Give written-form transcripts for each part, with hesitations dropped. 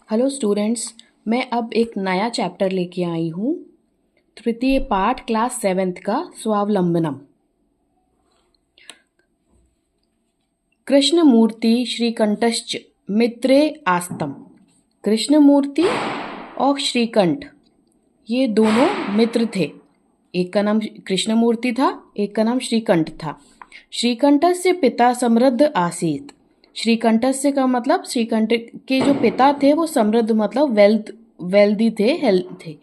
Hello students, मैं अब एक नया चैप्टर लेके आई हूँ। तृतीय पाठ क्लास 7th का स्वावलंबनम। कृष्णमूर्ति श्रीकंठश्च मित्रे आस्तम। कृष्णमूर्ति और श्रीकंठ ये दोनों मित्र थे। एक का नाम कृष्णमूर्ति था, एक का नाम श्रीकंठ था। श्रीकंठस्य पिता समृद्ध आसीत। श्रीकंठस्य का मतलब श्रीकंठ के जो पिता थे वो समृद्ध मतलब वेल्दी थे, हेल्थ थे।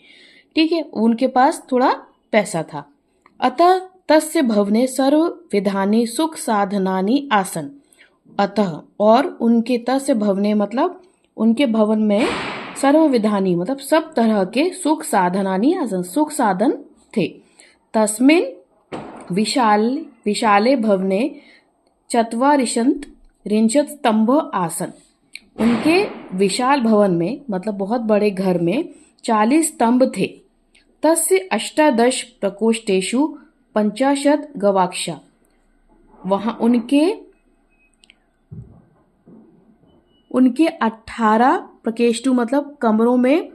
ठीक है, उनके पास थोड़ा पैसा था। अतः तस्य भवने सर्व विधानी सुख साधनानि आसन। अतः और उनके तस्य भवने मतलब उनके भवन में सर्व विधानी मतलब सब तरह के सुख साधनानि आसन, सुख साधन थे। तस्मिन् विशाले भवने चत्वारिशत् रिंशत् स्तंभ आसन। उनके विशाल भवन में मतलब बहुत बड़े घर में 40 स्तंभ थे। तस्य 18 प्रकोष्ठेषु 50 गवाक्षा। वहां उनके 18 प्रकोष्ठों मतलब कमरों में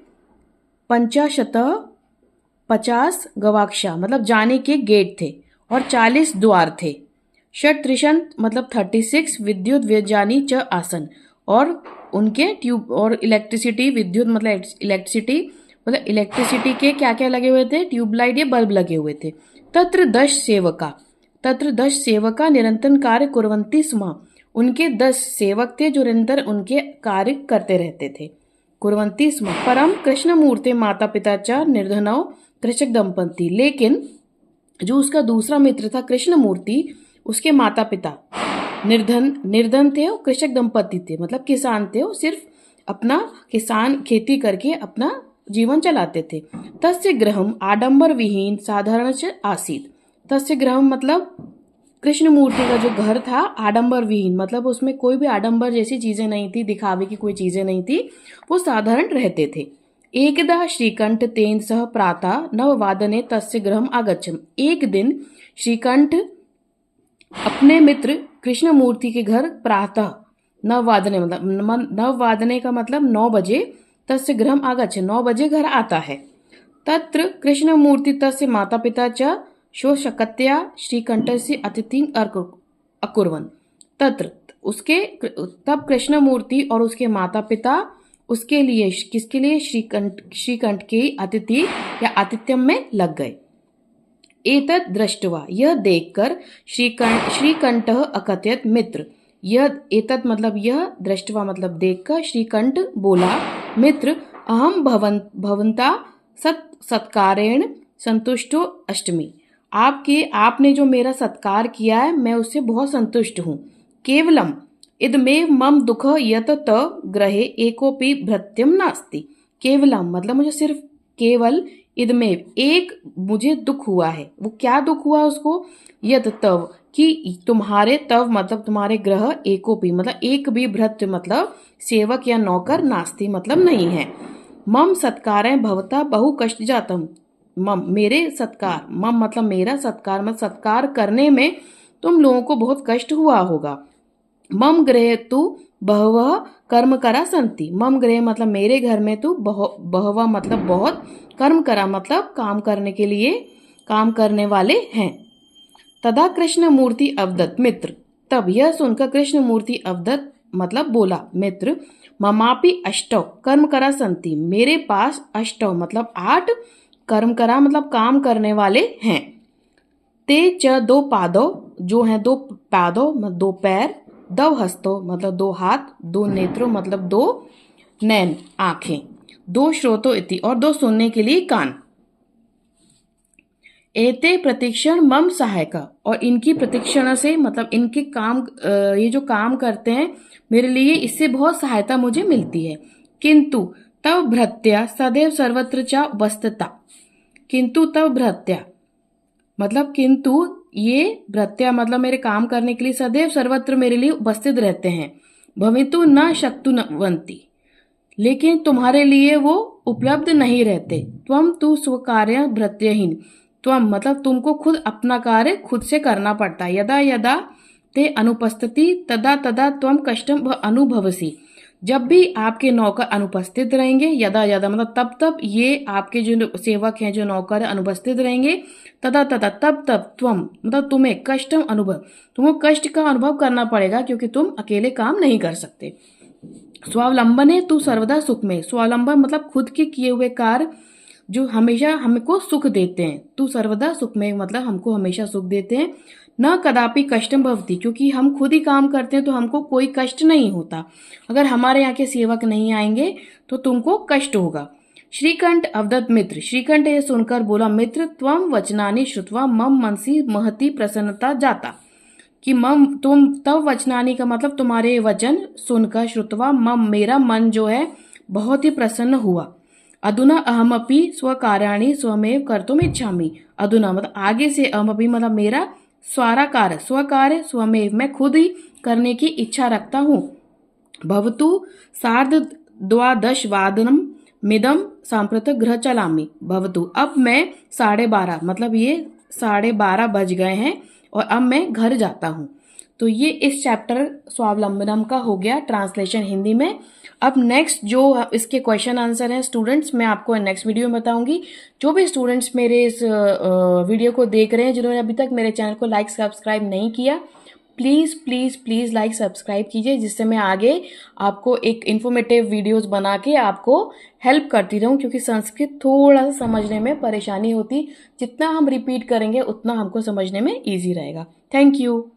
50 गवाक्षा मतलब जाने के गेट थे और 40 द्वार थे। षट्त्रिशत् मतलब 36 विद्युत व्यजानी च आसन। और उनके ट्यूब और इलेक्ट्रिसिटी विद्युत मतलब इलेक्ट्रिसिटी के क्या क्या लगे हुए थे, ट्यूबलाइट या बल्ब लगे हुए थे। तत्र 10 सेवका निरंतर कार्य कुर्वन्ति स्म। उनके 10 सेवक थे जो निरंतर उनके कार्य करते रहते थे, कुर्वन्ति स्म। परम कृष्णमूर्ति माता पिता च निर्धनौ कृषक दंपति। लेकिन जो उसका दूसरा मित्र था कृष्णमूर्ति, उसके माता पिता निर्धन थे और कृषक दंपति थे मतलब किसान थे। वो सिर्फ अपना किसान खेती करके अपना जीवन चलाते थे। तस्य गृहम आडंबर विहीन साधारण च आसीत। तस्य गृहम मतलब कृष्णमूर्ति का जो घर था आडंबर विहीन मतलब उसमें कोई भी आडंबर जैसी चीजें नहीं थी, दिखावे की कोई चीजें नहीं थी, वो साधारण रहते थे। एकदा श्रीकंठ तेन सह प्रातः 9 तस्य गृहम आगच्छम। एक दिन श्रीकंठ अपने मित्र कृष्णमूर्ति के घर प्रातः 9 मतलब 9 का मतलब 9 बजे, तस्य गृहम आगच्छ 9 बजे घर आता है। तत्र कृष्णमूर्ति तस्य माता पिता च शोषकत्या श्रीकंठस्य अतिथि अकुर्वन्। तत्र उसके तब कृष्णमूर्ति और उसके माता पिता उसके लिए किसके लिए श्रीकंठ के अतिथि या आतिथ्यम में लग गए। एतत् दृष्ट्वा यह देखकर श्रीकंठः अकथयत् मित्र। यह एतत् मतलब यह, दृष्ट्वा मतलब देखकर, श्रीकंठ बोला मित्र अहम भवन्ता सत्कारेण संतुष्टो अष्टमी। आपने जो मेरा सत्कार किया है मैं उससे बहुत संतुष्ट हूँ। केवलम इदमेव मम दुख यत त ग्रहे एकोपि भृत्यम नास्ति। केवलम मतलब मुझे सिर्फ केवल इदमेव एक मुझे दुख हुआ है। वो क्या दुख हुआ उसको, यत तव कि तुम्हारे, तव मतलब तुम्हारे ग्रह, एकोपि मतलब एक भी भृत्य मतलब सेवक या नौकर, नास्ति मतलब नहीं है। मम सत्कार भवता बहु कष्ट जातम। मम मेरे सत्कार, मम मतलब मेरा सत्कार मतलब सत्कार करने में तुम लोगों को बहुत कष्ट हुआ होगा। मम गृहे तु बहवः कर्म करा संति। मम गृह मतलब मेरे घर में तु बहवः मतलब बहुत, कर्म करा मतलब काम करने के लिए काम करने वाले हैं। तदा कृष्णमूर्ति अवदत् मित्र। तब यह सुनकर कृष्णमूर्ति अवदत् मतलब बोला मित्र ममापि अष्टौ कर्म करा संति। मेरे पास अष्टौ मतलब 8 कर्म करा मतलब काम करने वाले हैं। ते च 2 पादौ जो हैं 2 पादौ मतलब 2 पैर, 2 हस्तौ मतलब 2 हाथ, 2 नेत्रों मतलब 2 नैन आंखें, 2 श्रोतो इति और 2 सुनने के लिए कान। एते प्रतीक्षण मम सहायका। और इनकी प्रतीक्षण से मतलब इनके काम, ये जो काम करते हैं मेरे लिए, इससे बहुत सहायता मुझे मिलती है। किंतु तव भृत्या सदैव सर्वत्र च उपस्थिता। किंतु तव भृत्या मतलब किंतु ये भृत्या मतलब मेरे काम करने के लिए सदैव सर्वत्र मेरे लिए उपस्थित रहते हैं। भवितु न शक्नुवन्ति लेकिन तुम्हारे लिए वो उपलब्ध नहीं रहते। त्वम तु स्वकार्य भृत्यहीन। त्वम मतलब तुमको खुद अपना कार्य खुद से करना पड़ता है। यदा यदा ते अनुपस्थिति तदा तदा त्वम कष्टम अनुभवसी। जब भी आपके नौकर अनुपस्थित रहेंगे, यदा यदा मतलब तब तब, ये आपके जो सेवक हैं, जो नौकर अनुपस्थित रहेंगे, तदा तदा तब तब, त्वम मतलब तुम्हें, कष्टम अनुभव तुमको कष्ट का अनुभव करना पड़ेगा क्योंकि तुम अकेले काम नहीं कर सकते। स्वावलंबने तू सर्वदा सुख में, स्वावलंबन मतलब खुद के किए हुए कार्य जो हमेशा हमको सुख देते हैं। तू सर्वदा सुख में मतलब हमको हमेशा सुख देते हैं। न कदापि कष्टम भवति, क्योंकि हम खुद ही काम करते हैं तो हमको कोई कष्ट नहीं होता। अगर हमारे यहाँ के सेवक नहीं आएंगे तो तुमको कष्ट होगा। श्रीकंठ अवदत्त मित्र, श्रीकंठ ये सुनकर बोला, मित्र त्वम वचनानि श्रुत्वा मम मनसी महती प्रसन्नता जाता, कि मम तुम तब वचनानी का मतलब तुम्हारे वचन सुनकर, श्रुत्वा मम मेरा मन जो है बहुत ही प्रसन्न हुआ। अधुना अहमपि स्वकार्याणि स्वमेव कर्तुम इच्छामि, अधुना मतलब आगे से, अहमपि मतलब मेरा, सारा कार्य स्वकार्य स्वमेव मैं खुद ही करने की इच्छा रखता हूँ। भवतु सार्ध द्वादशवादनम मिदम सांप्रत गृह चलामि, भवतु अब मैं 12:30 मतलब ये 12:30 बज गए हैं और अब मैं घर जाता हूँ। तो ये इस चैप्टर स्वावलंबनम का हो गया ट्रांसलेशन हिंदी में। अब नेक्स्ट जो इसके क्वेश्चन आंसर हैं स्टूडेंट्स, मैं आपको नेक्स्ट वीडियो में बताऊंगी। जो भी स्टूडेंट्स मेरे इस वीडियो को देख रहे हैं, जिन्होंने अभी तक मेरे चैनल को लाइक सब्सक्राइब नहीं किया, please please please like subscribe कीजिए, जिससे मैं आगे आपको एक इन्फॉर्मेटिव वीडियोस बना के आपको हेल्प करती रहूं, क्योंकि संस्कृत थोड़ा सा समझने में परेशानी होती, जितना हम रिपीट करेंगे उतना हमको समझने में ईजी रहेगा। Thank you.